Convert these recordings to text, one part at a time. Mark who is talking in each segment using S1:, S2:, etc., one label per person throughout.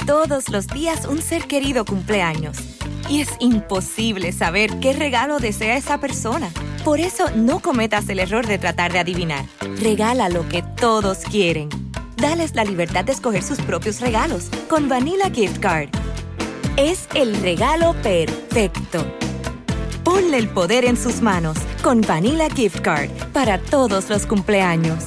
S1: Todos los días un ser querido cumpleaños. Y es imposible saber qué regalo desea esa persona. Por eso no cometas el error de tratar de adivinar. Regala lo que todos quieren. Dales la libertad de escoger sus propios regalos con Vanilla Gift Card. Es el regalo perfecto. Ponle el poder en sus manos con Vanilla Gift Card para todos los cumpleaños.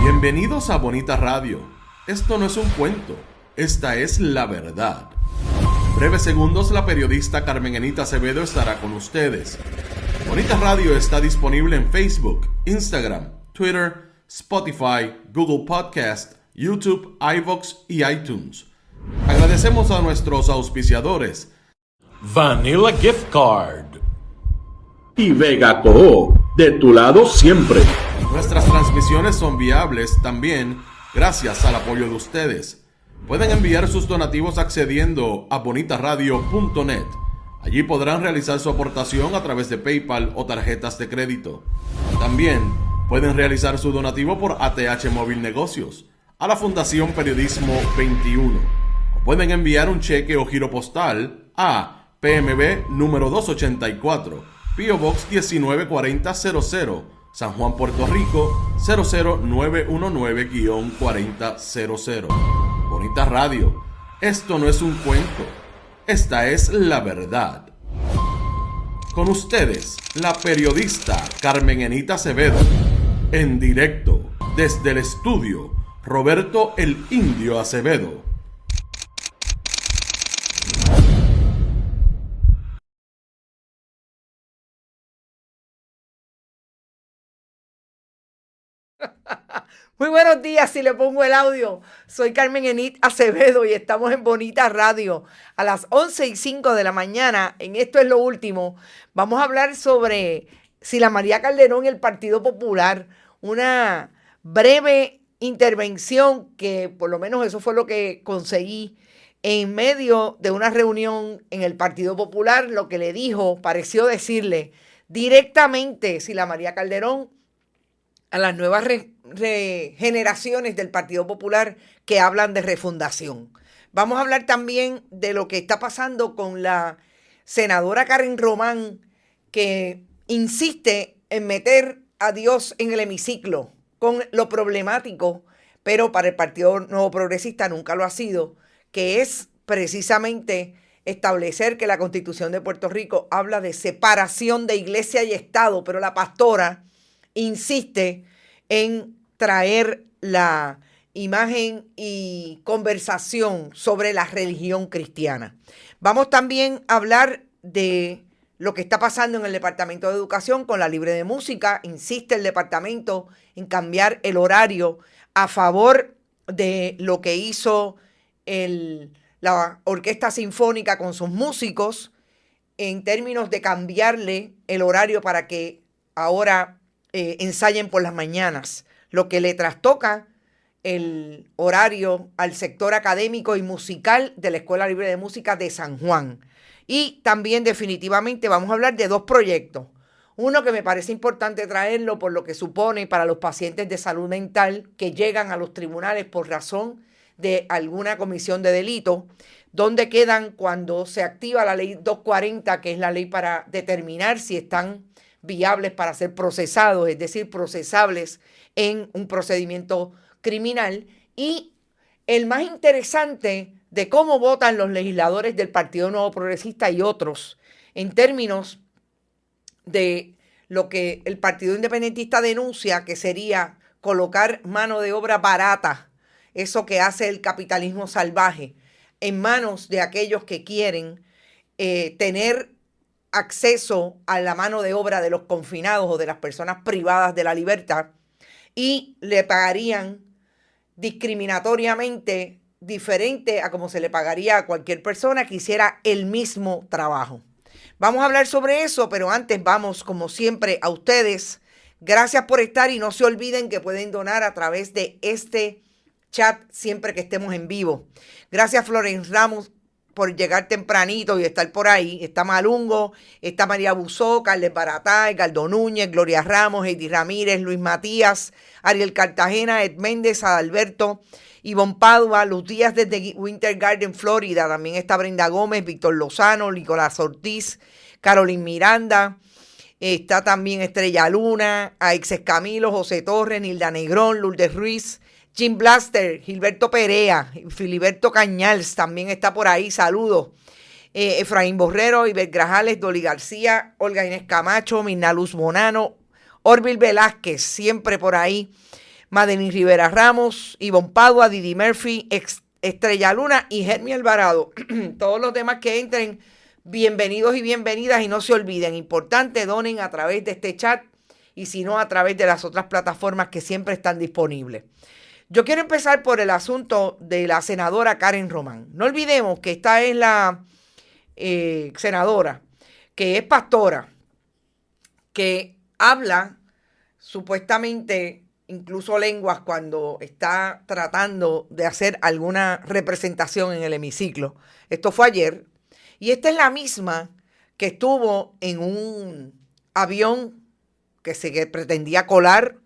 S2: Bienvenidos a Bonita Radio. Esto no es un cuento, esta es la verdad. En breves segundos, la periodista Carmen Enita Acevedo estará con ustedes. Bonita Radio está disponible en Facebook, Instagram, Twitter, Spotify, Google Podcast, YouTube, iVoox y iTunes. Agradecemos a nuestros auspiciadores
S3: Vanilla Gift Card
S4: y Vega Coop, de tu lado siempre.
S2: Nuestras transmisiones son viables también gracias al apoyo de ustedes. Pueden enviar sus donativos accediendo a bonitaradio.net. Allí podrán realizar su aportación a través de PayPal o tarjetas de crédito. También pueden realizar su donativo por ATH Móvil Negocios a la Fundación Periodismo 21. O pueden enviar un cheque o giro postal a PMB número 284, P.O. Box 194000, San Juan, Puerto Rico 00919-4000. Bonita Radio, esto no es un cuento, esta es la verdad. Con ustedes, la periodista Carmen Enita Acevedo, en directo desde el estudio Roberto el Indio Acevedo.
S5: Muy buenos días, si le pongo el audio. Soy Carmen Enit Acevedo y estamos en Bonita Radio a las 11:05 de la mañana. En Esto es lo Último, vamos a hablar sobre Sila María Calderón y el Partido Popular. Una breve intervención que por lo menos eso fue lo que conseguí en medio de una reunión en el Partido Popular. Lo que le dijo, pareció decirle directamente Sila María Calderón a las nuevas generaciones del Partido Popular que hablan de refundación. Vamos a hablar también de lo que está pasando con la senadora Karen Román, que insiste en meter a Dios en el hemiciclo con lo problemático, pero para el Partido Nuevo Progresista nunca lo ha sido, que es precisamente establecer que la Constitución de Puerto Rico habla de separación de iglesia y Estado, pero la pastora insiste en traer la imagen y conversación sobre la religión cristiana. Vamos también a hablar de lo que está pasando en el Departamento de Educación con la Libre de Música. Insiste el departamento en cambiar el horario a favor de lo que hizo la Orquesta Sinfónica con sus músicos en términos de cambiarle el horario para que ahora ensayen por las mañanas, lo que le trastoca el horario al sector académico y musical de la Escuela Libre de Música de San Juan. Y también definitivamente vamos a hablar de dos proyectos. Uno que me parece importante traerlo por lo que supone para los pacientes de salud mental que llegan a los tribunales por razón de alguna comisión de delito, donde quedan cuando se activa la ley 240, que es la ley para determinar si están viables para ser procesados, es decir, procesables en un procedimiento criminal. Y el más interesante de cómo votan los legisladores del Partido Nuevo Progresista y otros en términos de lo que el Partido Independentista denuncia, que sería colocar mano de obra barata, eso que hace el capitalismo salvaje, en manos de aquellos que quieren tener acceso a la mano de obra de los confinados o de las personas privadas de la libertad, y le pagarían discriminatoriamente diferente a como se le pagaría a cualquier persona que hiciera el mismo trabajo. Vamos a hablar sobre eso, pero antes vamos, como siempre, a ustedes. Gracias por estar y no se olviden que pueden donar a través de este chat siempre que estemos en vivo. Gracias, Florence Ramos, por llegar tempranito y estar por ahí. Está Malungo, está María Buzó, Carles Baratá, Edgardo Núñez, Gloria Ramos, Heidi Ramírez, Luis Matías, Ariel Cartagena, Ed Méndez, Adalberto, Ivonne Padua, Luz Díaz desde Winter Garden, Florida. También está Brenda Gómez, Víctor Lozano, Nicolás Ortiz, Carolyn Miranda. Está también Estrella Luna, Aixes Camilo, José Torres, Nilda Negrón, Lourdes Ruiz, Jim Blaster, Gilberto Perea, Filiberto Cañals también está por ahí, saludos. Efraín Borrero, Iber Grajales, Dolly García, Olga Inés Camacho, Mirna Luz Bonano, Orville Velázquez, siempre por ahí. Madeline Rivera Ramos, Ivonne Padua, Didi Murphy, Estrella Luna y Germi Alvarado. Todos los demás que entren, bienvenidos y bienvenidas, y no se olviden, importante, donen a través de este chat y si no a través de las otras plataformas que siempre están disponibles. Yo quiero empezar por el asunto de la senadora Karen Román. No olvidemos que esta es la senadora que es pastora, que habla supuestamente incluso lenguas cuando está tratando de hacer alguna representación en el hemiciclo. Esto fue ayer. Y esta es la misma que estuvo en un avión que se pretendía colar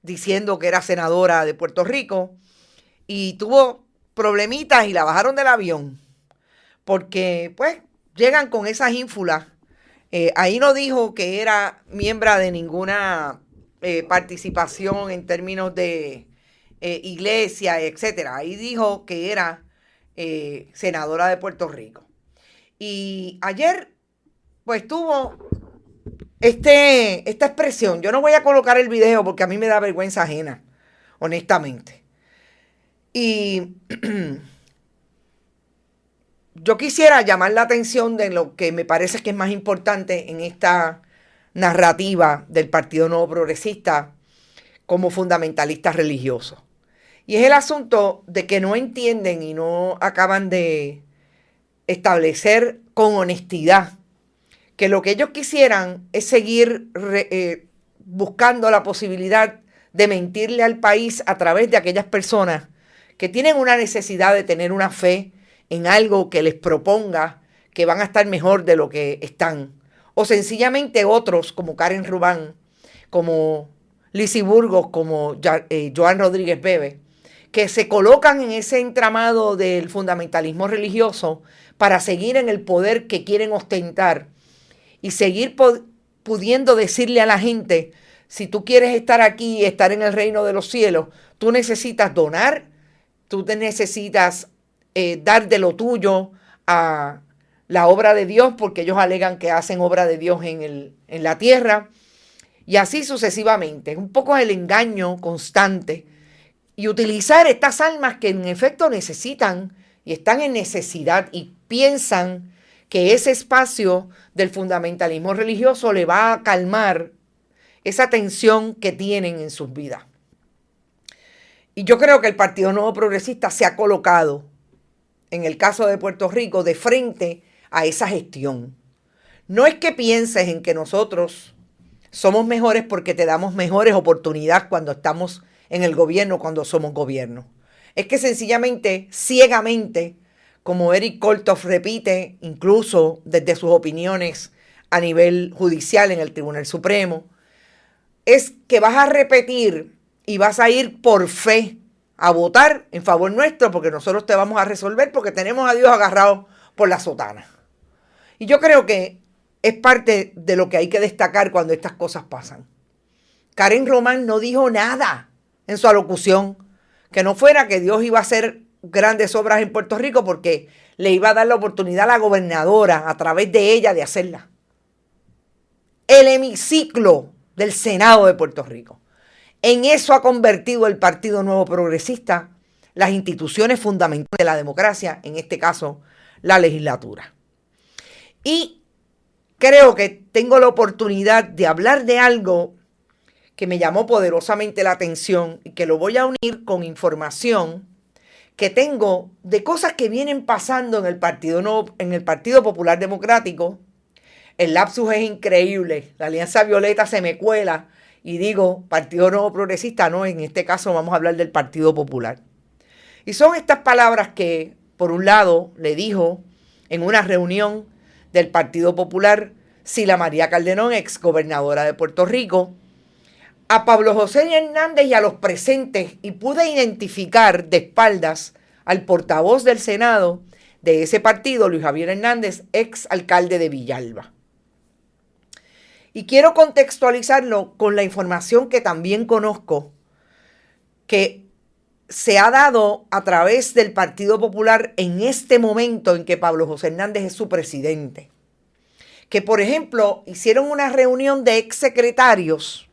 S5: diciendo que era senadora de Puerto Rico y tuvo problemitas y la bajaron del avión porque pues llegan con esas ínfulas. Ahí no dijo que era miembro de ninguna participación en términos de iglesia, etcétera. Ahí dijo que era senadora de Puerto Rico. Y ayer, pues tuvo esta expresión. Yo no voy a colocar el video porque a mí me da vergüenza ajena, honestamente. Y yo quisiera llamar la atención de lo que me parece que es más importante en esta narrativa del Partido Nuevo Progresista como fundamentalistas religiosos. Y es el asunto de que no entienden y no acaban de establecer con honestidad que lo que ellos quisieran es seguir buscando la posibilidad de mentirle al país a través de aquellas personas que tienen una necesidad de tener una fe en algo que les proponga que van a estar mejor de lo que están. O sencillamente otros como Karen Román, como Lizy Burgos, como Joan Rodríguez Bebe, que se colocan en ese entramado del fundamentalismo religioso para seguir en el poder que quieren ostentar y seguir pudiendo decirle a la gente, si tú quieres estar aquí y estar en el reino de los cielos, tú necesitas donar, tú te necesitas dar de lo tuyo a la obra de Dios, porque ellos alegan que hacen obra de Dios en la tierra, y así sucesivamente. Es un poco el engaño constante y utilizar estas almas que en efecto necesitan y están en necesidad y piensan que ese espacio del fundamentalismo religioso le va a calmar esa tensión que tienen en sus vidas. Y yo creo que el Partido Nuevo Progresista se ha colocado, en el caso de Puerto Rico, de frente a esa gestión. No es que pienses en que nosotros somos mejores porque te damos mejores oportunidades cuando estamos en el gobierno, cuando somos gobierno. Es que sencillamente, ciegamente, como Eric Kolthoff repite, incluso desde sus opiniones a nivel judicial en el Tribunal Supremo, es que vas a repetir y vas a ir por fe a votar en favor nuestro porque nosotros te vamos a resolver porque tenemos a Dios agarrado por la sotana. Y yo creo que es parte de lo que hay que destacar cuando estas cosas pasan. Karen Román no dijo nada en su alocución que no fuera que Dios iba a hacer grandes obras en Puerto Rico porque le iba a dar la oportunidad a la gobernadora a través de ella de hacerla. El hemiciclo del Senado de Puerto Rico. En eso ha convertido el Partido Nuevo Progresista las instituciones fundamentales de la democracia, en este caso la legislatura. Y creo que tengo la oportunidad de hablar de algo que me llamó poderosamente la atención y que lo voy a unir con información que tengo de cosas que vienen pasando en el Partido Popular Democrático. El lapsus es increíble. La Alianza Violeta se me cuela y digo Partido Nuevo Progresista, no, en este caso vamos a hablar del Partido Popular. Y son estas palabras que, por un lado, le dijo en una reunión del Partido Popular, Sila María Calderón, exgobernadora de Puerto Rico, a Pablo José Hernández y a los presentes, y pude identificar de espaldas al portavoz del Senado de ese partido, Luis Javier Hernández, ex alcalde de Villalba. Y quiero contextualizarlo con la información que también conozco, que se ha dado a través del Partido Popular en este momento en que Pablo José Hernández es su presidente. Que, por ejemplo, hicieron una reunión de exsecretarios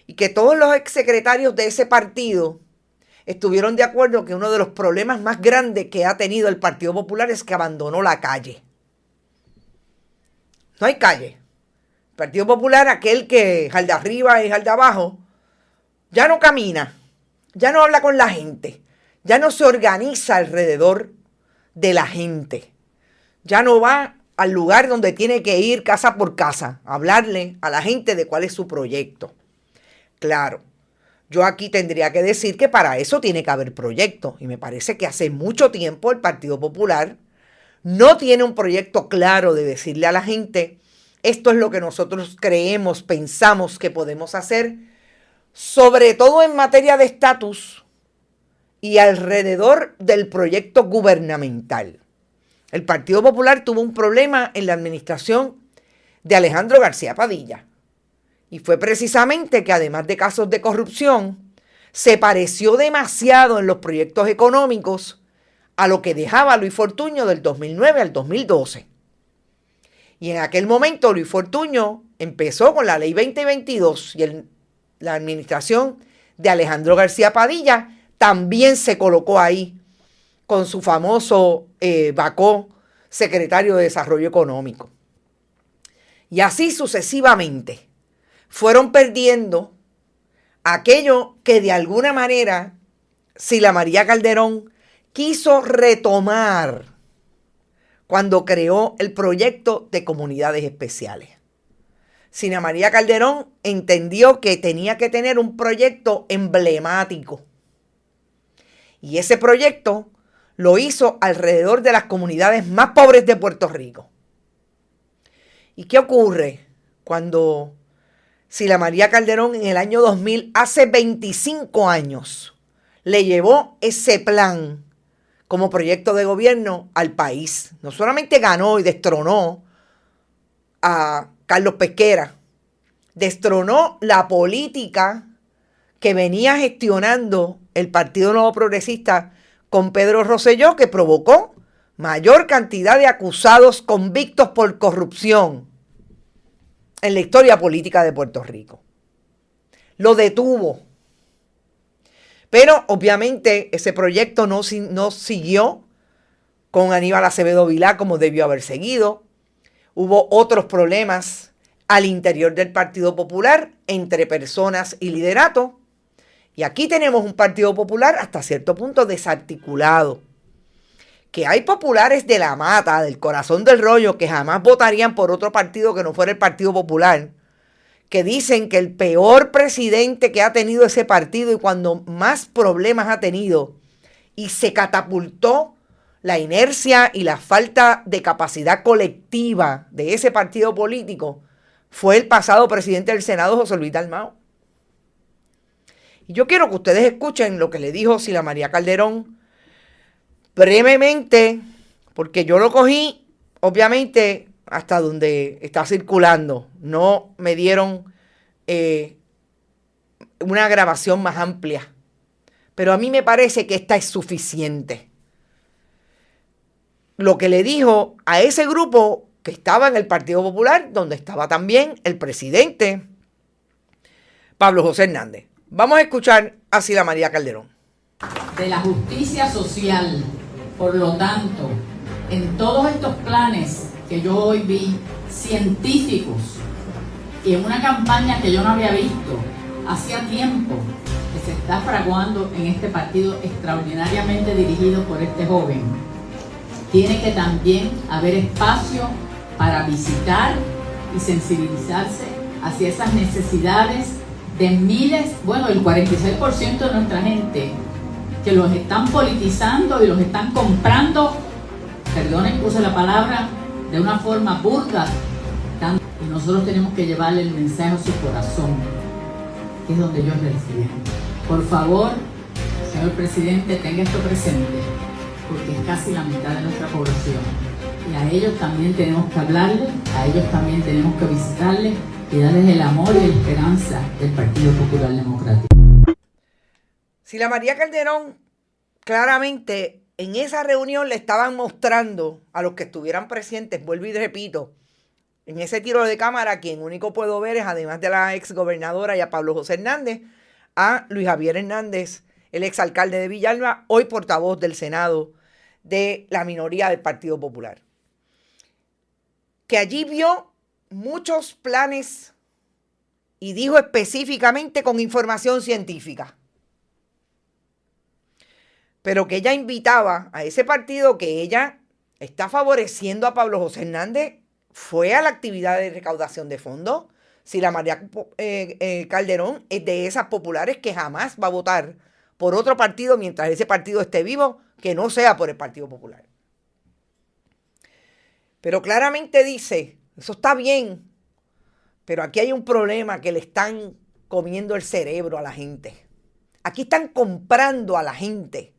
S5: y que todos los exsecretarios de ese partido estuvieron de acuerdo que uno de los problemas más grandes que ha tenido el Partido Popular es que abandonó la calle. No hay calle. El Partido Popular, aquel que es al de arriba y al de abajo, ya no camina, ya no habla con la gente, ya no se organiza alrededor de la gente, ya no va al lugar donde tiene que ir casa por casa a hablarle a la gente de cuál es su proyecto. Claro, yo aquí tendría que decir que para eso tiene que haber proyecto, y me parece que hace mucho tiempo el Partido Popular no tiene un proyecto claro de decirle a la gente: esto es lo que nosotros creemos, pensamos que podemos hacer, sobre todo en materia de estatus y alrededor del proyecto gubernamental. El Partido Popular tuvo un problema en la administración de Alejandro García Padilla. Y fue precisamente que, además de casos de corrupción, se pareció demasiado en los proyectos económicos a lo que dejaba Luis Fortuño del 2009 al 2012. Y en aquel momento Luis Fortuño empezó con la ley 2022 y la administración de Alejandro García Padilla también se colocó ahí con su famoso Bacó, secretario de Desarrollo Económico. Y así sucesivamente fueron perdiendo aquello que de alguna manera Sila María Calderón quiso retomar cuando creó el proyecto de comunidades especiales. Sila María Calderón entendió que tenía que tener un proyecto emblemático. Y ese proyecto lo hizo alrededor de las comunidades más pobres de Puerto Rico. ¿Y qué ocurre cuando Sila María Calderón en el año 2000, hace 25 años, le llevó ese plan como proyecto de gobierno al país? No solamente ganó y destronó a Carlos Pesquera, destronó la política que venía gestionando el Partido Nuevo Progresista con Pedro Rosselló, que provocó mayor cantidad de acusados convictos por corrupción en la historia política de Puerto Rico. Lo detuvo. Pero obviamente ese proyecto no siguió con Aníbal Acevedo Vilá como debió haber seguido. Hubo otros problemas al interior del Partido Popular entre personas y liderato. Y aquí tenemos un Partido Popular hasta cierto punto desarticulado. Que hay populares de la mata, del corazón del rollo, que jamás votarían por otro partido que no fuera el Partido Popular, que dicen que el peor presidente que ha tenido ese partido y cuando más problemas ha tenido y se catapultó la inercia y la falta de capacidad colectiva de ese partido político, fue el pasado presidente del Senado, José Luis Dalmau. Y yo quiero que ustedes escuchen lo que le dijo Sila María Calderón brevemente, porque yo lo cogí, obviamente, hasta donde está circulando. No me dieron una grabación más amplia. Pero a mí me parece que esta es suficiente. Lo que le dijo a ese grupo que estaba en el Partido Popular, donde estaba también el presidente Pablo José Hernández. Vamos a escuchar a Sila María Calderón.
S6: De la justicia social. Por lo tanto, en todos estos planes que yo hoy vi, científicos, y en una campaña que yo no había visto hacía tiempo, que se está fraguando en este partido extraordinariamente dirigido por este joven, tiene que también haber espacio para visitar y sensibilizarse hacia esas necesidades de miles, bueno, el 46% de nuestra gente, que los están politizando y los están comprando perdonen que use la palabra, de una forma burda, y nosotros tenemos que llevarle el mensaje a su corazón, que es donde ellos residen. Por favor, señor presidente, tenga esto presente, porque es casi la mitad de nuestra población. Y a ellos también tenemos que hablarles, a ellos también tenemos que visitarles y darles el amor y la esperanza del Partido Popular Democrático.
S5: Sila María Calderón, claramente en esa reunión le estaban mostrando a los que estuvieran presentes, vuelvo y repito, en ese tiro de cámara, quien único puedo ver es, además de la exgobernadora y a Pablo José Hernández, a Luis Javier Hernández, el exalcalde de Villalba, hoy portavoz del Senado de la minoría del Partido Popular. Que allí vio muchos planes y dijo específicamente con información científica. Pero que ella invitaba a ese partido que ella está favoreciendo a Pablo José Hernández, fue a la actividad de recaudación de fondos. Sila María Calderón es de esas populares que jamás va a votar por otro partido mientras ese partido esté vivo, que no sea por el Partido Popular. Pero claramente dice, eso está bien, pero aquí hay un problema, que le están comiendo el cerebro a la gente. Aquí están comprando a la gente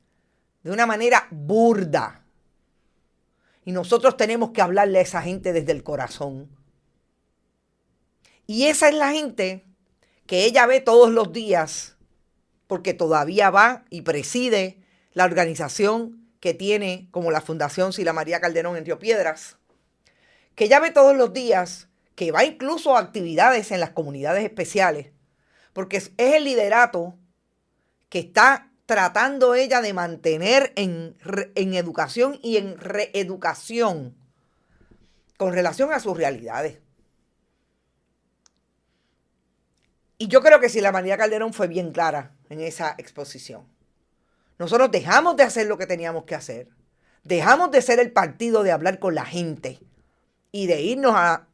S5: de una manera burda. Y nosotros tenemos que hablarle a esa gente desde el corazón. Y esa es la gente que ella ve todos los días, porque todavía va y preside la organización que tiene como la Fundación Sila María Calderón en Río Piedras, que ella ve todos los días, que va incluso a actividades en las comunidades especiales, porque es el liderato que está tratando ella de mantener en educación y en reeducación con relación a sus realidades. Y yo creo que Sila María Calderón fue bien clara en esa exposición. Nosotros dejamos de hacer lo que teníamos que hacer. Dejamos de ser el partido de hablar con la gente y de irnos a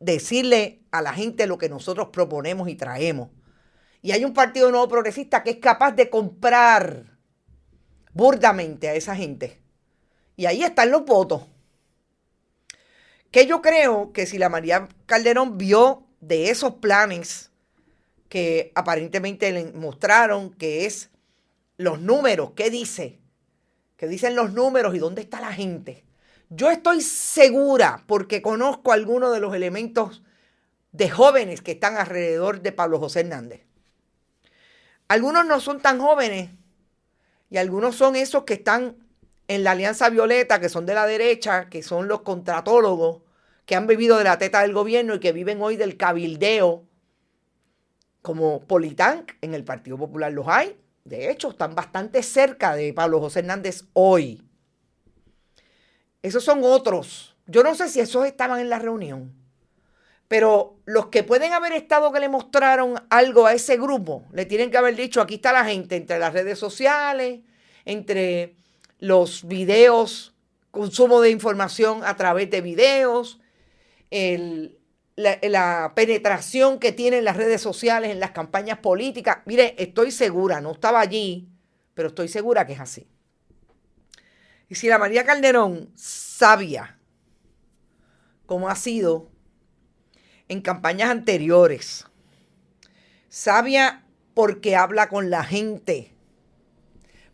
S5: decirle a la gente lo que nosotros proponemos y traemos. Y hay un partido nuevo progresista que es capaz de comprar burdamente a esa gente. Y ahí están los votos. Que yo creo que Sila María Calderón vio de esos planes que aparentemente le mostraron, que es los números, ¿qué dice? ¿Qué dicen los números y dónde está la gente? Yo estoy segura, porque conozco algunos de los elementos de jóvenes que están alrededor de Pablo José Hernández. Algunos no son tan jóvenes y algunos son esos que están en la Alianza Violeta, que son de la derecha, que son los contratólogos, que han vivido de la teta del gobierno y que viven hoy del cabildeo, como Politán. En el Partido Popular los hay. De hecho, están bastante cerca de Pablo José Hernández hoy. Esos son otros. Yo no sé si esos estaban en la reunión, pero los que pueden haber estado, que le mostraron algo a ese grupo, le tienen que haber dicho, aquí está la gente, entre las redes sociales, entre los videos, consumo de información a través de videos, la penetración que tienen las redes sociales en las campañas políticas. Mire, estoy segura, no estaba allí, pero estoy segura que es así. Y Sila María Calderón, sabia, como ha sido en campañas anteriores, sabia porque habla con la gente,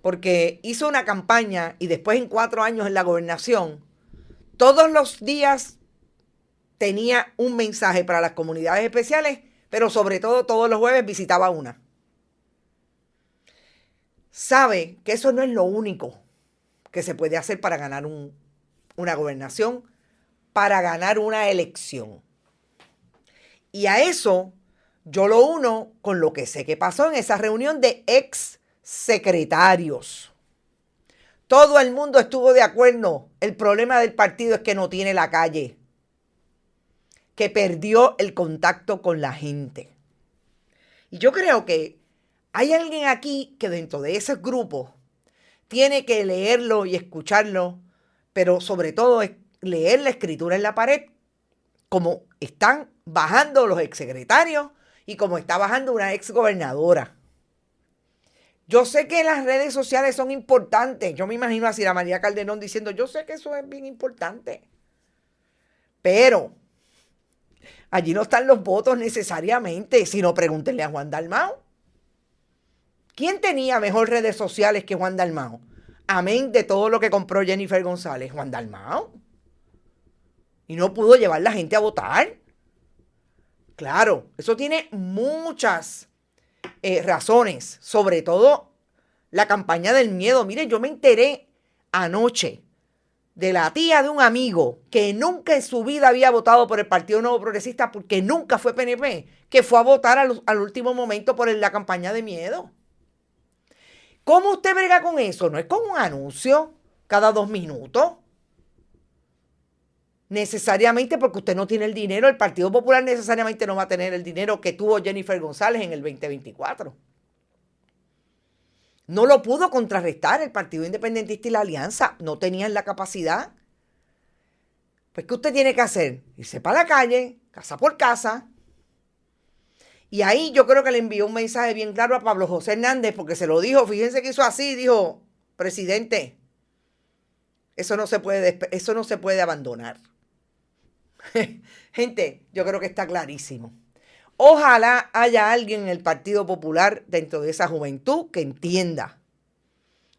S5: porque hizo una campaña y después en 4 años en la gobernación, todos los días tenía un mensaje para las comunidades especiales, pero sobre todo todos los jueves visitaba una. Sabe que eso no es lo único que se puede hacer para ganar una gobernación, para ganar una elección. Y a eso yo lo uno con lo que sé que pasó en esa reunión de ex secretarios. Todo el mundo estuvo de acuerdo. El problema del partido es que no tiene la calle, que perdió el contacto con la gente. Y yo creo que hay alguien aquí que dentro de ese grupo tiene que leerlo y escucharlo, pero sobre todo leer la escritura en la pared, como están bajando los exsecretarios y como está bajando una exgobernadora. Yo sé que las redes sociales son importantes. Yo me imagino a Sila María Calderón diciendo, yo sé que eso es bien importante. Pero allí no están los votos necesariamente, sino pregúntenle a Juan Dalmau. ¿Quién tenía mejor redes sociales que Juan Dalmau? Amén de todo lo que compró Jennifer González. Juan Dalmau. Y no pudo llevar la gente a votar. Claro, eso tiene muchas razones, sobre todo la campaña del miedo. Mire, yo me enteré anoche de la tía de un amigo que nunca en su vida había votado por el Partido Nuevo Progresista porque nunca fue PNP, que fue a votar al último momento por la campaña de miedo. ¿Cómo usted brega con eso? No es con un anuncio cada 2 minutos. Necesariamente porque usted no tiene el dinero. El Partido Popular necesariamente no va a tener el dinero que tuvo Jennifer González en el 2024. No lo pudo contrarrestar el Partido Independentista y la Alianza. No tenían la capacidad. Pues, ¿qué usted tiene que hacer? Irse para la calle, casa por casa. Y ahí yo creo que le envió un mensaje bien claro a Pablo José Hernández, porque se lo dijo, fíjense que hizo así, dijo, presidente, eso no se puede abandonar. Gente, yo creo que está clarísimo. Ojalá haya alguien en el Partido Popular dentro de esa juventud que entienda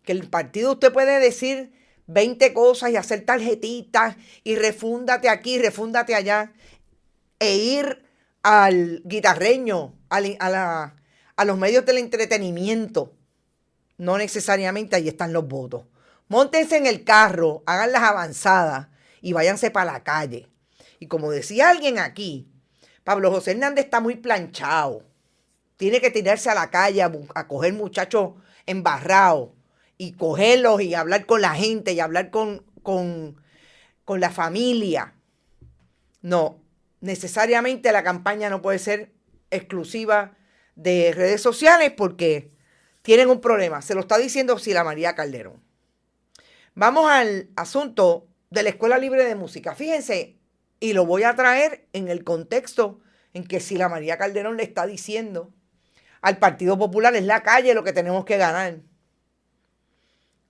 S5: que el partido usted puede decir 20 cosas y hacer tarjetitas y refúndate aquí, refúndate allá e ir al guitarreño, a los medios del entretenimiento. No necesariamente ahí están los votos. Móntense en el carro, hagan las avanzadas y váyanse para la calle. Y como decía alguien aquí, Pablo José Hernández está muy planchado. Tiene que tirarse a la calle a coger muchachos embarrados y cogerlos y hablar con la gente y hablar con la familia. No, necesariamente la campaña no puede ser exclusiva de redes sociales porque tienen un problema. Se lo está diciendo Sila María Calderón. Vamos al asunto de la Escuela Libre de Música. Fíjense, y lo voy a traer en el contexto en que Sila María Calderón le está diciendo al Partido Popular, es la calle lo que tenemos que ganar.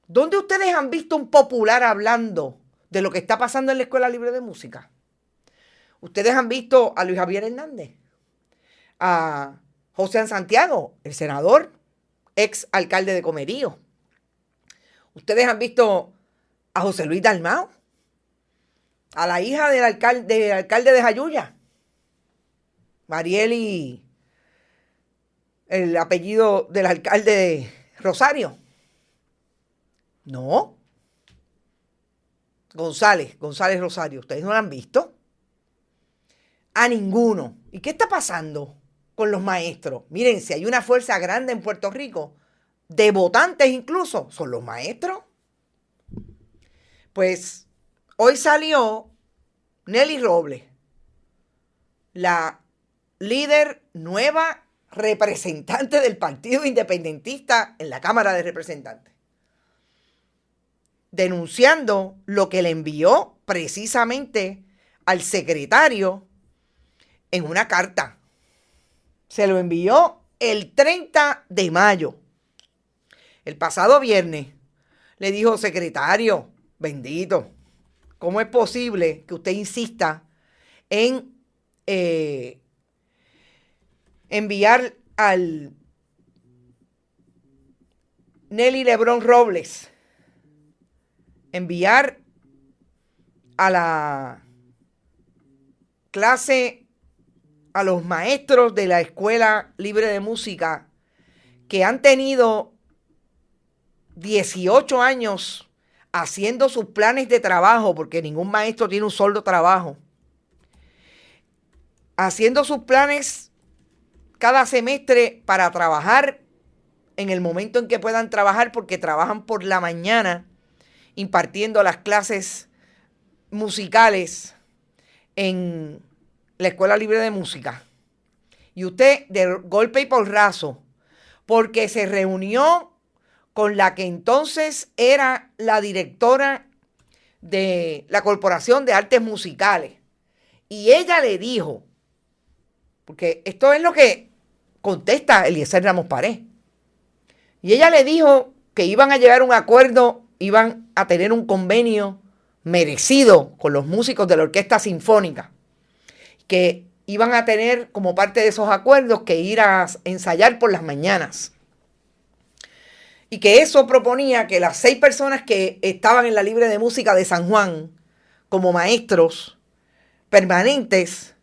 S5: ¿Dónde ustedes han visto un popular hablando de lo que está pasando en la Escuela Libre de Música? Ustedes han visto a Luis Javier Hernández, a José Santiago, el senador, ex alcalde de Comerío. Ustedes han visto a José Luis Dalmau, a la hija del alcalde de Jayuya, Marieli, el apellido del alcalde de Rosario. No. González Rosario. ¿Ustedes no lo han visto? A ninguno. ¿Y qué está pasando con los maestros? Miren, si hay una fuerza grande en Puerto Rico, de votantes incluso, son los maestros. Pues hoy salió Nelly Robles, la líder nueva representante del Partido Independentista en la Cámara de Representantes, denunciando lo que le envió precisamente al secretario en una carta. Se lo envió el 30 de mayo. El pasado viernes le dijo, secretario, bendito, ¿cómo es posible que usted insista en enviar al Nelly Lebrón Robles, enviar a la clase a los maestros de la Escuela Libre de Música que han tenido 18 años haciendo sus planes de trabajo, porque ningún maestro tiene un solo trabajo, haciendo sus planes cada semestre para trabajar en el momento en que puedan trabajar, porque trabajan por la mañana impartiendo las clases musicales en la Escuela Libre de Música. Y usted de golpe y porrazo, porque se reunió con la que entonces era la directora de la Corporación de Artes Musicales. Y ella le dijo, porque esto es lo que contesta Eliezer Ramos Pared, Y ella le dijo que iban a llegar a un acuerdo, iban a tener un convenio merecido con los músicos de la Orquesta Sinfónica, que iban a tener como parte de esos acuerdos que ir a ensayar por las mañanas. Y que eso proponía que las 6 personas que estaban en la Libre de Música de San Juan como maestros permanentes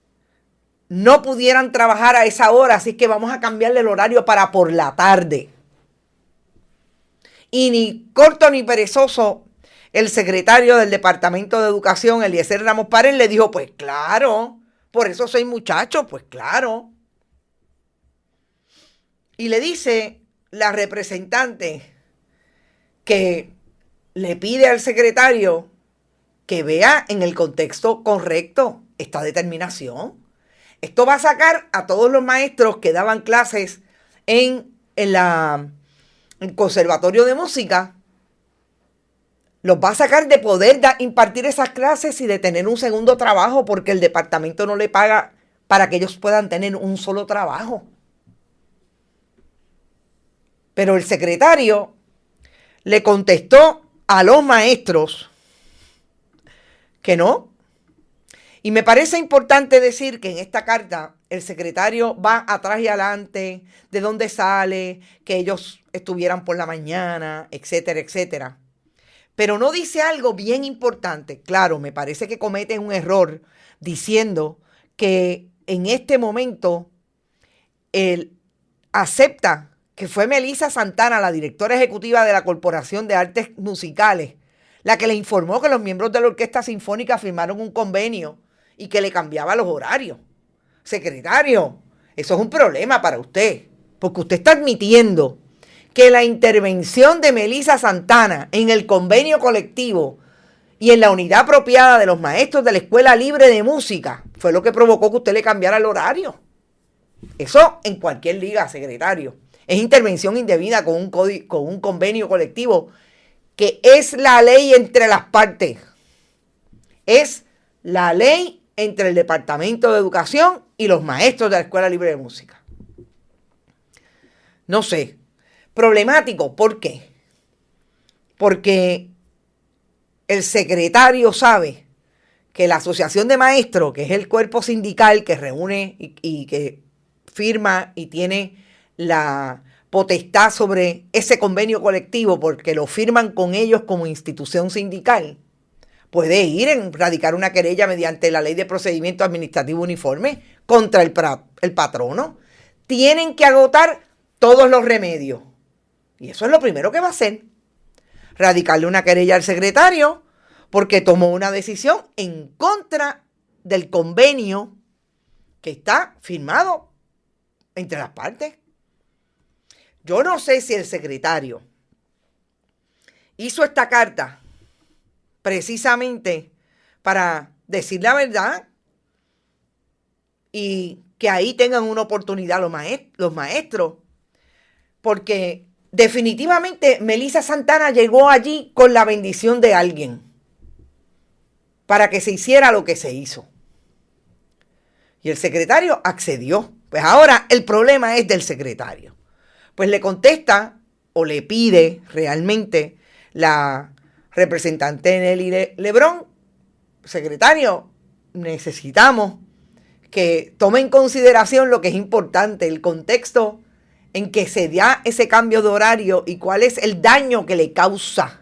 S5: no pudieran trabajar a esa hora, así que vamos a cambiarle el horario para por la tarde. Y ni corto ni perezoso, el secretario del Departamento de Educación, Eliezer Ramos Párez, le dijo, pues claro, por eso soy muchacho, pues claro. Y le dice la representante que le pide al secretario que vea en el contexto correcto esta determinación. Esto va a sacar a todos los maestros que daban clases en el Conservatorio de Música, los va a sacar de poder impartir esas clases y de tener un segundo trabajo, porque el departamento no le paga para que ellos puedan tener un solo trabajo. Pero el secretario le contestó a los maestros que no. Y me parece importante decir que en esta carta el secretario va atrás y adelante de dónde sale, que ellos estuvieran por la mañana, etcétera, etcétera. Pero no dice algo bien importante. Claro, me parece que comete un error diciendo que en este momento él acepta que fue Melissa Santana, la directora ejecutiva de la Corporación de Artes Musicales, la que le informó que los miembros de la Orquesta Sinfónica firmaron un convenio y que le cambiaba los horarios. Secretario, eso es un problema para usted, porque usted está admitiendo que la intervención de Melissa Santana en el convenio colectivo y en la unidad apropiada de los maestros de la Escuela Libre de Música fue lo que provocó que usted le cambiara el horario. Eso en cualquier liga, secretario. Es intervención indebida con un convenio colectivo que es la ley entre las partes. Es la ley entre el Departamento de Educación y los maestros de la Escuela Libre de Música. No sé. Problemático, ¿por qué? Porque el secretario sabe que la Asociación de Maestros, que es el cuerpo sindical que reúne y que firma y tiene la potestad sobre ese convenio colectivo, porque lo firman con ellos como institución sindical, puede ir a radicar una querella mediante la Ley de Procedimiento Administrativo Uniforme contra el patrono. Tienen que agotar todos los remedios. Y eso es lo primero que va a hacer. Radicarle una querella al secretario porque tomó una decisión en contra del convenio que está firmado entre las partes. Yo no sé si el secretario hizo esta carta precisamente para decir la verdad y que ahí tengan una oportunidad los maestros, porque definitivamente Melissa Santana llegó allí con la bendición de alguien para que se hiciera lo que se hizo. Y el secretario accedió. Pues ahora el problema es del secretario. Pues le contesta o le pide realmente la representante Nelly Lebrón: secretario, necesitamos que tome en consideración lo que es importante, el contexto en que se da ese cambio de horario y cuál es el daño que le causa.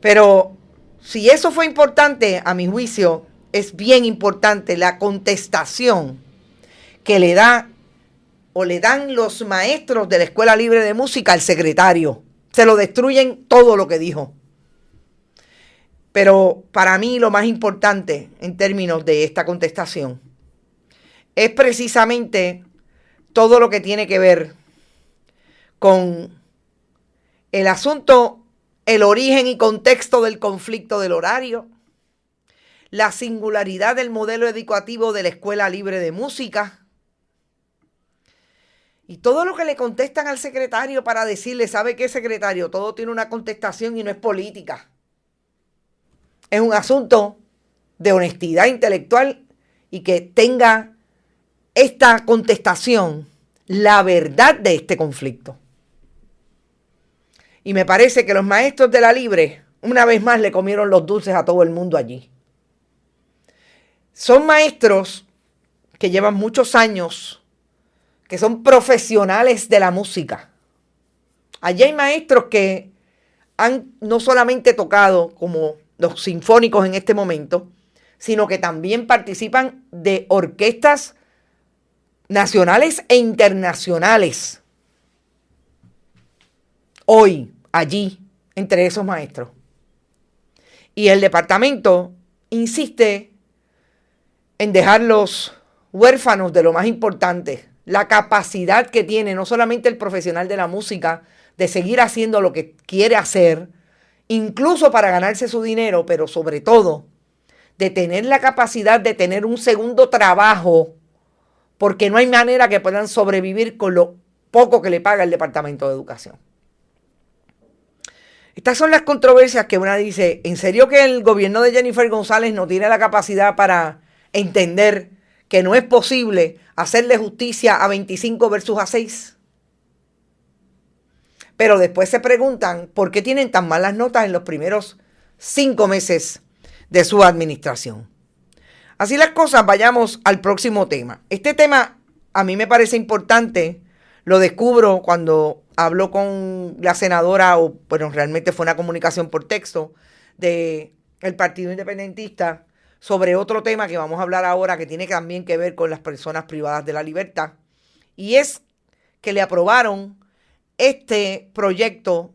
S5: Pero si eso fue importante, a mi juicio, es bien importante la contestación que le da o le dan los maestros de la Escuela Libre de Música al secretario. Se lo destruyen todo lo que dijo. Pero para mí lo más importante en términos de esta contestación es precisamente todo lo que tiene que ver con el asunto, el origen y contexto del conflicto del horario, la singularidad del modelo educativo de la Escuela Libre de Música y todo lo que le contestan al secretario para decirle: ¿sabe qué, secretario? Todo tiene una contestación y no es política. Es un asunto de honestidad intelectual y que tenga esta contestación la verdad de este conflicto. Y me parece que los maestros de la Libre, una vez más, le comieron los dulces a todo el mundo allí. Son maestros que llevan muchos años, que son profesionales de la música. Allí hay maestros que han no solamente tocado como los sinfónicos en este momento, sino que también participan de orquestas nacionales e internacionales. Hoy, allí, entre esos maestros. Y el departamento insiste en dejarlos huérfanos de lo más importante, la capacidad que tiene no solamente el profesional de la música de seguir haciendo lo que quiere hacer, incluso para ganarse su dinero, pero sobre todo de tener la capacidad de tener un segundo trabajo, porque no hay manera que puedan sobrevivir con lo poco que le paga el Departamento de Educación. Estas son las controversias que una dice, ¿en serio que el gobierno de Jennifer González no tiene la capacidad para entender que no es posible hacerle justicia a 25 versus a 6? Pero después se preguntan por qué tienen tan malas notas en los primeros 5 meses de su administración. Así las cosas, vayamos al próximo tema. Este tema a mí me parece importante, lo descubro cuando hablo con la senadora, bueno, realmente fue una comunicación por texto, del Partido Independentista sobre otro tema que vamos a hablar ahora, que tiene también que ver con las personas privadas de la libertad. Y es que le aprobaron este proyecto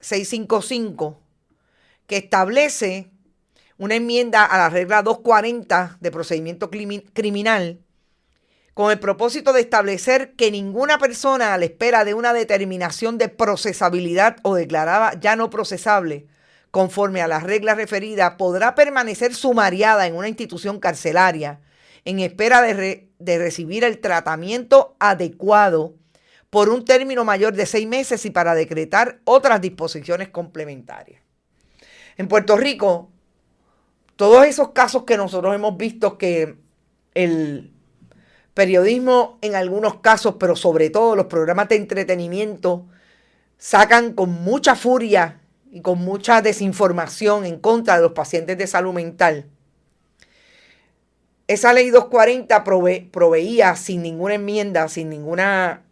S5: 655 que establece una enmienda a la regla 240 de procedimiento criminal con el propósito de establecer que ninguna persona a la espera de una determinación de procesabilidad o declarada ya no procesable conforme a las reglas referidas podrá permanecer sumariada en una institución carcelaria en espera de recibir el tratamiento adecuado por un término mayor de 6 meses y para decretar otras disposiciones complementarias. En Puerto Rico, todos esos casos que nosotros hemos visto que el periodismo en algunos casos, pero sobre todo los programas de entretenimiento, sacan con mucha furia y con mucha desinformación en contra de los pacientes de salud mental. Esa ley 240 proveía sin ninguna enmienda, sin ninguna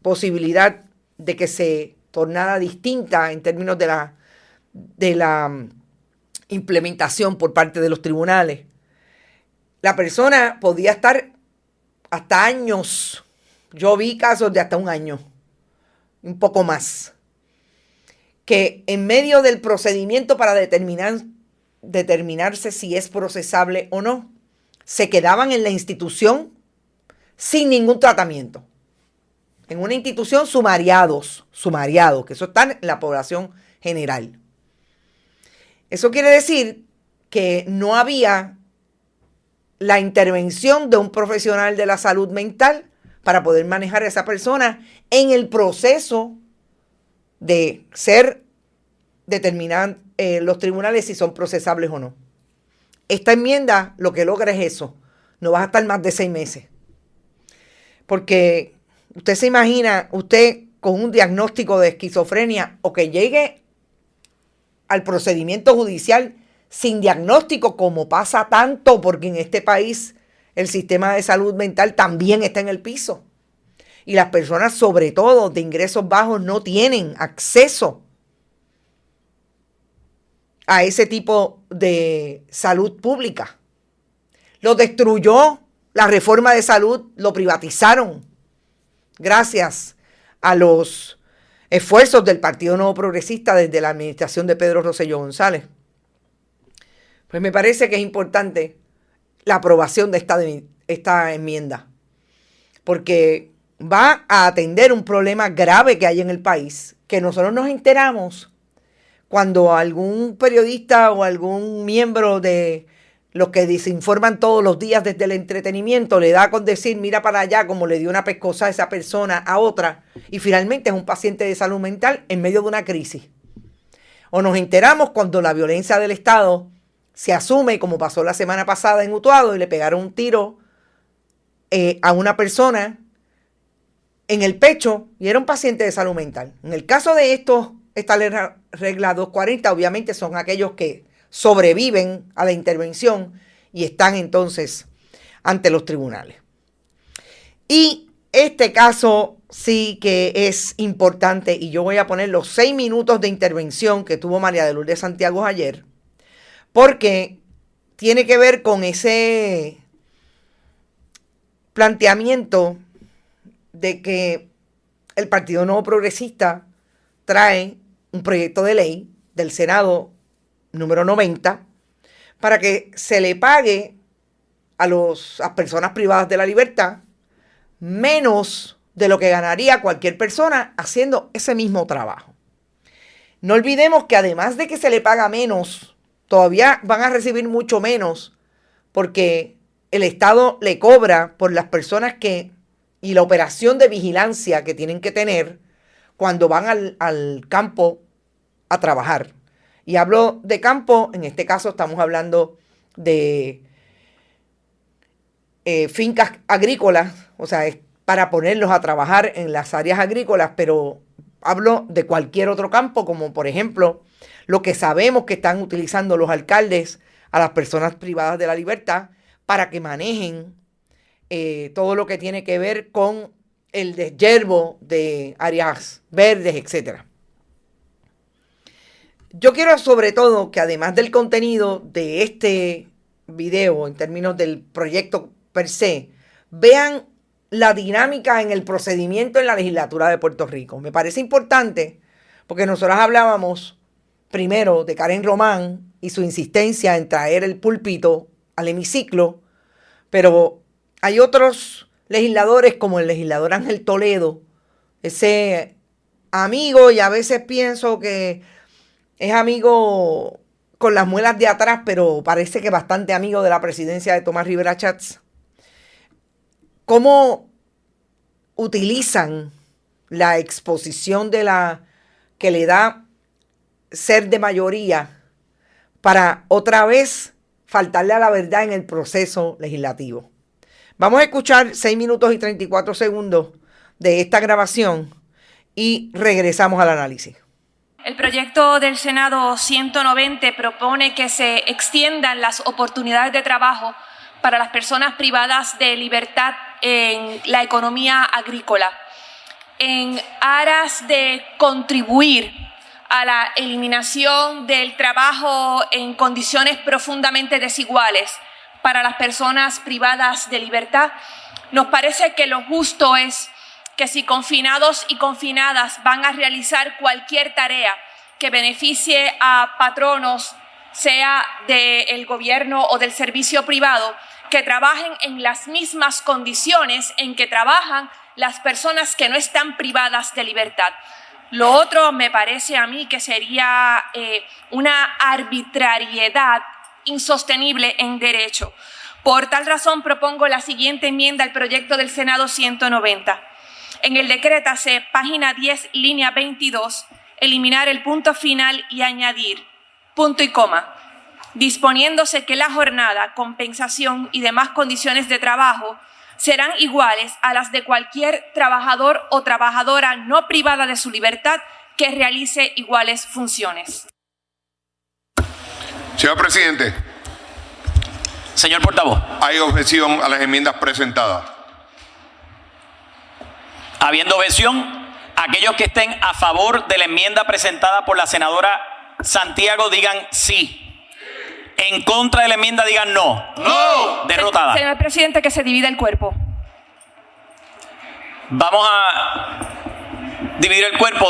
S5: posibilidad de que se tornara distinta en términos de la implementación por parte de los tribunales. La persona podía estar hasta años. Yo vi casos de hasta 1 año, un poco más, que en medio del procedimiento para determinarse si es procesable o no, se quedaban en la institución sin ningún tratamiento. En una institución sumariados, que eso está en la población general. Eso quiere decir que no había la intervención de un profesional de la salud mental para poder manejar a esa persona en el proceso de ser determinados los tribunales si son procesables o no. Esta enmienda lo que logra es eso. No vas a estar más de 6 meses. Porque usted se imagina, usted con un diagnóstico de esquizofrenia o que llegue al procedimiento judicial sin diagnóstico, como pasa tanto, porque en este país el sistema de salud mental también está en el piso. Y las personas, sobre todo de ingresos bajos, no tienen acceso a ese tipo de salud pública. Lo destruyó la reforma de salud, lo privatizaron gracias a los esfuerzos del Partido Nuevo Progresista desde la administración de Pedro Rosselló González. Pues me parece que es importante la aprobación de esta enmienda, porque va a atender un problema grave que hay en el país, que nosotros nos enteramos cuando algún periodista o algún miembro de los que desinforman todos los días desde el entretenimiento le da con decir, mira para allá, como le dio una pescosa a esa persona a otra, y finalmente es un paciente de salud mental en medio de una crisis. O nos enteramos cuando la violencia del Estado se asume, como pasó la semana pasada en Utuado, y le pegaron un tiro a una persona en el pecho y era un paciente de salud mental. En el caso de estos esta regla 240, obviamente son aquellos que sobreviven a la intervención y están entonces ante los tribunales. Y este caso sí que es importante y yo voy a poner los 6 minutos de intervención que tuvo María de Lourdes Santiago ayer, porque tiene que ver con ese planteamiento de que el Partido Nuevo Progresista trae un proyecto de ley del Senado número 90 para que se le pague a las personas privadas de la libertad menos de lo que ganaría cualquier persona haciendo ese mismo trabajo. No olvidemos que además de que se le paga menos, todavía van a recibir mucho menos porque el Estado le cobra por las personas y la operación de vigilancia que tienen que tener cuando van al campo a trabajar. Y hablo de campo, en este caso estamos hablando de fincas agrícolas, o sea, es para ponerlos a trabajar en las áreas agrícolas, pero hablo de cualquier otro campo, como por ejemplo lo que sabemos que están utilizando los alcaldes a las personas privadas de la libertad para que manejen todo lo que tiene que ver con el deshiervo de áreas verdes, etc. Yo quiero sobre todo que además del contenido de este video, en términos del proyecto per se, vean la dinámica en el procedimiento en la legislatura de Puerto Rico. Me parece importante porque nosotros hablábamos primero de Karen Román y su insistencia en traer el púlpito al hemiciclo, pero hay otros legisladores como el legislador Ángel Toledo, ese amigo, y a veces pienso que es amigo con las muelas de atrás, pero parece que bastante amigo de la presidencia de Tomás Rivera Chats. ¿Cómo utilizan la exposición que le da ser de mayoría para otra vez faltarle a la verdad en el proceso legislativo? Vamos a escuchar 6 minutos y 34 segundos de esta grabación y regresamos al análisis.
S7: El proyecto del Senado 190 propone que se extiendan las oportunidades de trabajo para las personas privadas de libertad en la economía agrícola, en aras de contribuir a la eliminación del trabajo en condiciones profundamente desiguales para las personas privadas de libertad. Nos parece que lo justo es que si confinados y confinadas van a realizar cualquier tarea que beneficie a patronos, sea del gobierno o del servicio privado, que trabajen en las mismas condiciones en que trabajan las personas que no están privadas de libertad. Lo otro me parece a mí que sería una arbitrariedad insostenible en derecho. Por tal razón propongo la siguiente enmienda al proyecto del Senado 190. En el decrétase, página 10, línea 22, eliminar el punto final y añadir punto y coma, disponiéndose que la jornada, compensación y demás condiciones de trabajo serán iguales a las de cualquier trabajador o trabajadora no privada de su libertad que realice iguales funciones.
S8: Señor presidente.
S9: Señor portavoz.
S8: ¿Hay objeción a las enmiendas presentadas?
S9: Habiendo objeción, aquellos que estén a favor de la enmienda presentada por la senadora Santiago digan sí. En contra de la enmienda digan no.
S8: ¡No!
S9: Derrotada.
S7: Señor presidente, que se divida el cuerpo.
S9: Vamos a dividir el cuerpo.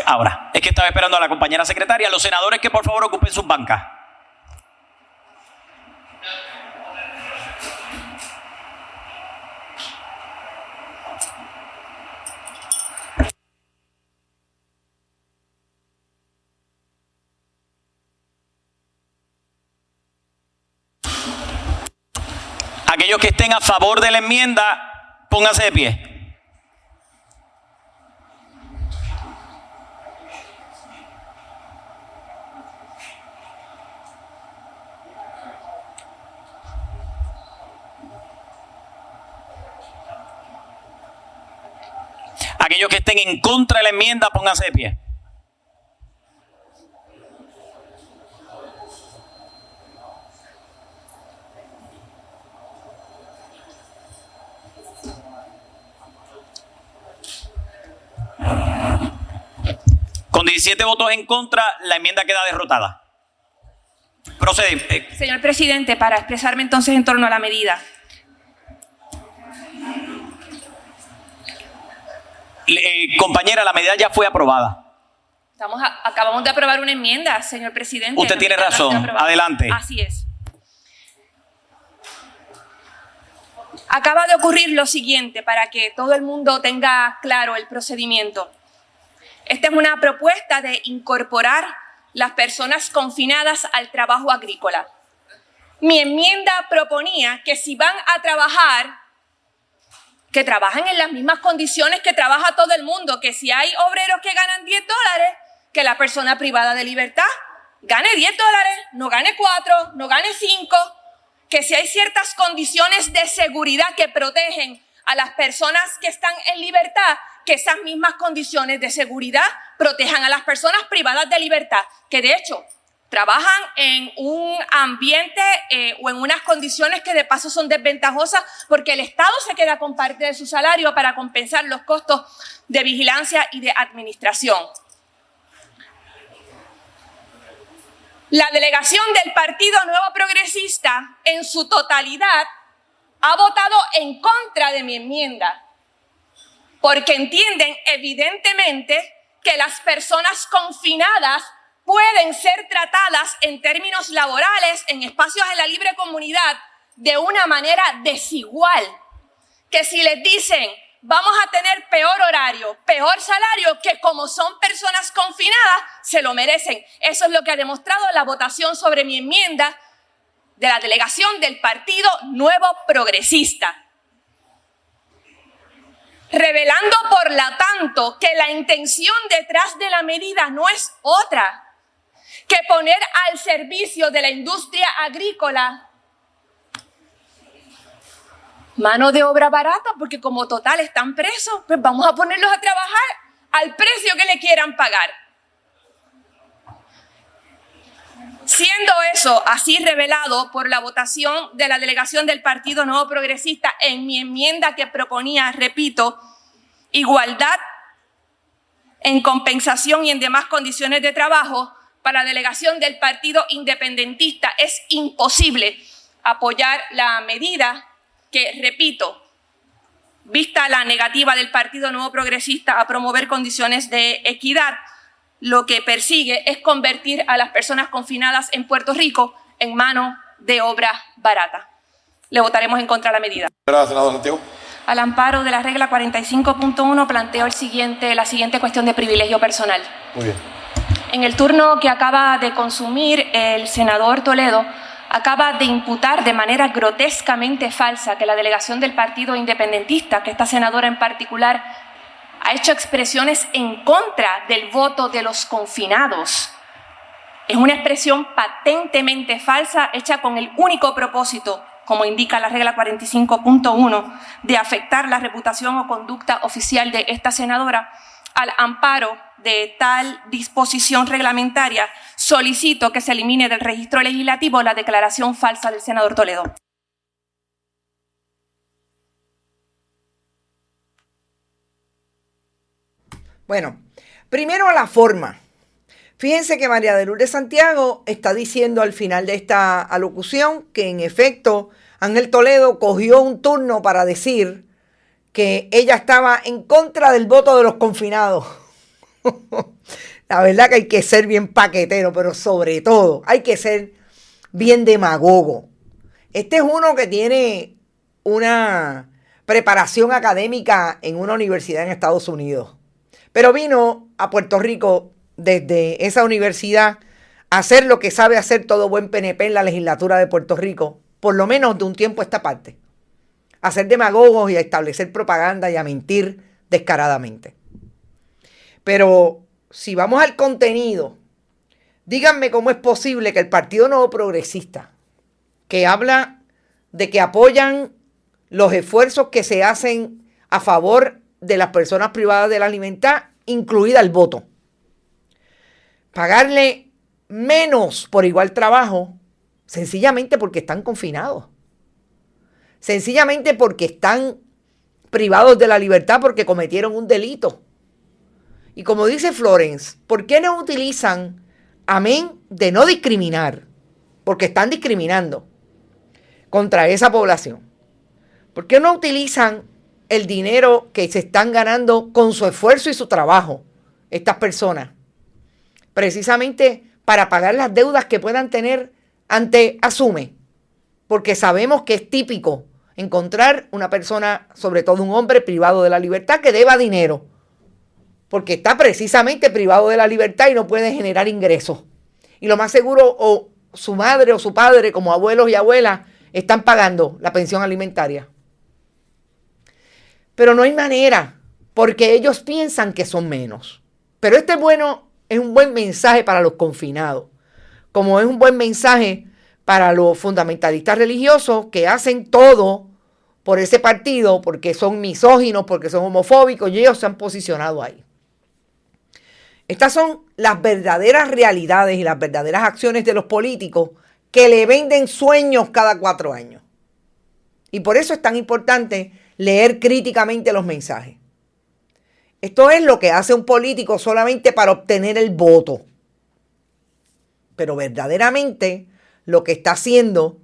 S9: Ahora, es que estaba esperando a la compañera secretaria. Los senadores que por favor ocupen sus bancas. Aquellos que estén a favor de la enmienda, pónganse de pie. Aquellos que estén en contra de la enmienda, pónganse de pie. Con 17 votos en contra, la enmienda queda derrotada. Procede.
S7: Señor presidente, para expresarme entonces en torno a la medida.
S9: Compañera, la medida ya fue aprobada.
S7: Acabamos de aprobar una enmienda, señor presidente.
S9: Usted tiene razón. Adelante.
S7: Así es. Acaba de ocurrir lo siguiente para que todo el mundo tenga claro el procedimiento. Esta es una propuesta de incorporar las personas confinadas al trabajo agrícola. Mi enmienda proponía que si van a trabajar, que trabajen en las mismas condiciones que trabaja todo el mundo, que si hay obreros que ganan $10, que la persona privada de libertad gane $10, no gane 4, no gane 5, que si hay ciertas condiciones de seguridad que protegen a las personas que están en libertad, que esas mismas condiciones de seguridad protejan a las personas privadas de libertad, que de hecho trabajan en un ambiente o en unas condiciones que de paso son desventajosas porque el Estado se queda con parte de su salario para compensar los costos de vigilancia y de administración. La delegación del Partido Nuevo Progresista en su totalidad ha votado en contra de mi enmienda porque entienden evidentemente que las personas confinadas pueden ser tratadas en términos laborales, en espacios de la libre comunidad, de una manera desigual. Que si les dicen, vamos a tener peor horario, peor salario, que como son personas confinadas, se lo merecen. Eso es lo que ha demostrado la votación sobre mi enmienda de la delegación del Partido Nuevo Progresista. Revelando, por lo tanto, que la intención detrás de la medida no es otra que poner al servicio de la industria agrícola mano de obra barata, porque como total están presos, pues vamos a ponerlos a trabajar al precio que le quieran pagar. Siendo eso así revelado por la votación de la delegación del Partido Nuevo Progresista en mi enmienda que proponía, repito, igualdad en compensación y en demás condiciones de trabajo, para la delegación del Partido Independentista es imposible apoyar la medida que, repito, vista la negativa del Partido Nuevo Progresista a promover condiciones de equidad, lo que persigue es convertir a las personas confinadas en Puerto Rico en mano de obra barata. Le votaremos en contra de la medida.
S8: Senador Santiago.
S7: Al amparo de la regla 45.1 planteo la siguiente cuestión de privilegio personal.
S8: Muy bien.
S7: En el turno que acaba de consumir, el senador Toledo acaba de imputar de manera grotescamente falsa que la delegación del Partido Independentista, que esta senadora en particular, ha hecho expresiones en contra del voto de los confinados. Es una expresión patentemente falsa, hecha con el único propósito, como indica la regla 45.1, de afectar la reputación o conducta oficial de esta senadora. Al amparo de tal disposición reglamentaria, solicito que se elimine del registro legislativo la declaración falsa del senador Toledo.
S5: Bueno, primero a la forma. Fíjense que María de Lourdes Santiago está diciendo al final de esta alocución que en efecto Ángel Toledo cogió un turno para decir que ella estaba en contra del voto de los confinados. La verdad que hay que ser bien paquetero, pero sobre todo hay que ser bien demagogo. Este es uno que tiene una preparación académica en una universidad en Estados Unidos, pero vino a Puerto Rico desde esa universidad a hacer lo que sabe hacer todo buen PNP en la legislatura de Puerto Rico, por lo menos de un tiempo a esta parte. A ser demagogos y a establecer propaganda y a mentir descaradamente. Pero si vamos al contenido, díganme cómo es posible que el Partido Nuevo Progresista, que habla de que apoyan los esfuerzos que se hacen a favor de las personas privadas de la libertad, incluida el voto. Pagarle menos por igual trabajo, sencillamente porque están confinados. Sencillamente porque están privados de la libertad porque cometieron un delito. Y como dice Florence, ¿por qué no utilizan, amén de no discriminar? Porque están discriminando contra esa población. ¿Por qué no utilizan el dinero que se están ganando con su esfuerzo y su trabajo estas personas? Precisamente para pagar las deudas que puedan tener ante Asume. Porque sabemos que es típico encontrar una persona, sobre todo un hombre privado de la libertad, que deba dinero. Porque está precisamente privado de la libertad y no puede generar ingresos. Y lo más seguro, o su madre o su padre, como abuelos y abuelas, están pagando la pensión alimentaria. Pero no hay manera, porque ellos piensan que son menos. Pero es un buen mensaje para los confinados, como es un buen mensaje para los fundamentalistas religiosos que hacen todo por ese partido, porque son misóginos, porque son homofóbicos, y ellos se han posicionado ahí. Estas son las verdaderas realidades y las verdaderas acciones de los políticos que le venden sueños cada 4 años. Y por eso es tan importante leer críticamente los mensajes. Esto es lo que hace un político solamente para obtener el voto. Pero verdaderamente lo que está haciendo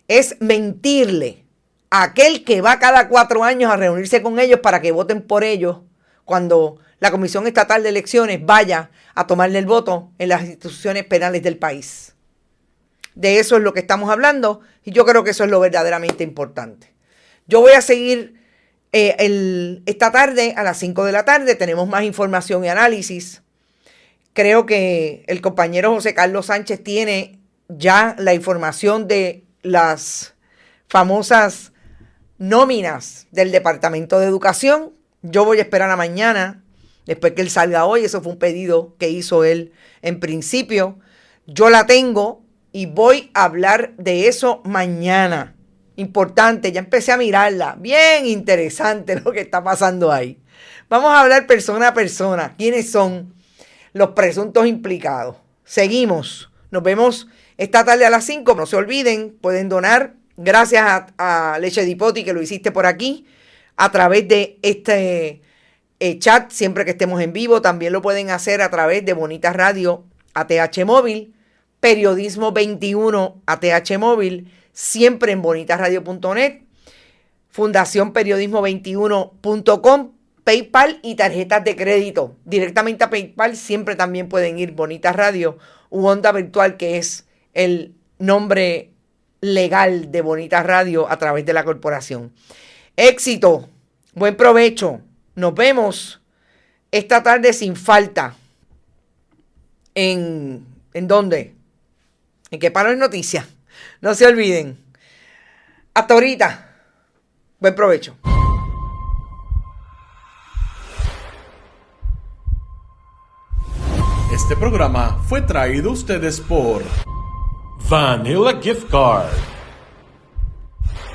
S5: es mentirle a aquel que va cada 4 años a reunirse con ellos para que voten por ellos cuando la Comisión Estatal de Elecciones vaya a tomarle el voto en las instituciones penales del país. De eso es lo que estamos hablando y yo creo que eso es lo verdaderamente importante. Yo voy a seguir esta tarde a las 5 de la tarde. Tenemos más información y análisis. Creo que el compañero José Carlos Sánchez tiene ya la información de las famosas nóminas del Departamento de Educación. Yo voy a esperar a mañana, después que él salga hoy. Eso fue un pedido que hizo él en principio. Yo la tengo y voy a hablar de eso mañana. Importante, ya empecé a mirarla. Bien interesante lo que está pasando ahí. Vamos a hablar persona a persona. ¿Quiénes son los presuntos implicados? Seguimos. Nos vemos esta tarde a las 5. No se olviden, pueden donar. Gracias a Leche de Poti que lo hiciste por aquí. A través de este chat, siempre que estemos en vivo. También lo pueden hacer a través de Bonita Radio ATH Móvil. Periodismo 21 ATH Móvil. Siempre en bonitasradio.net, fundacionperiodismo21.com, PayPal y tarjetas de crédito. Directamente a PayPal siempre también pueden ir Bonita Radio u Onda Virtual, que es el nombre legal de Bonita Radio a través de la corporación. Éxito, buen provecho. Nos vemos esta tarde sin falta. ¿En dónde? En Que Palo es Noticia. No se olviden. Hasta ahorita. Buen provecho.
S2: Este programa fue traído a ustedes por
S3: Vanilla Gift Card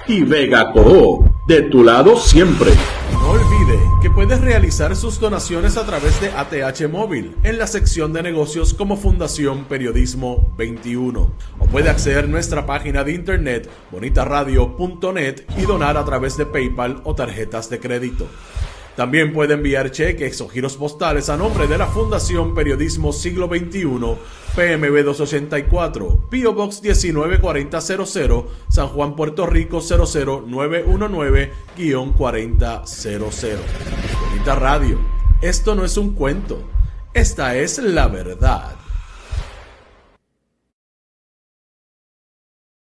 S4: Y Vega Coho, de tu lado siempre.
S2: No olvide que puedes realizar sus donaciones a través de ATH Móvil en la sección de negocios como Fundación Periodismo 21. O puede acceder a nuestra página de internet bonitasradio.net y donar a través de PayPal o tarjetas de crédito. También puede enviar cheques o giros postales a nombre de la Fundación Periodismo Siglo XXI, PMB 284, P.O. Box 194000, San Juan, Puerto Rico 00919-4000. Bonita Radio, esto no es un cuento, esta es la verdad.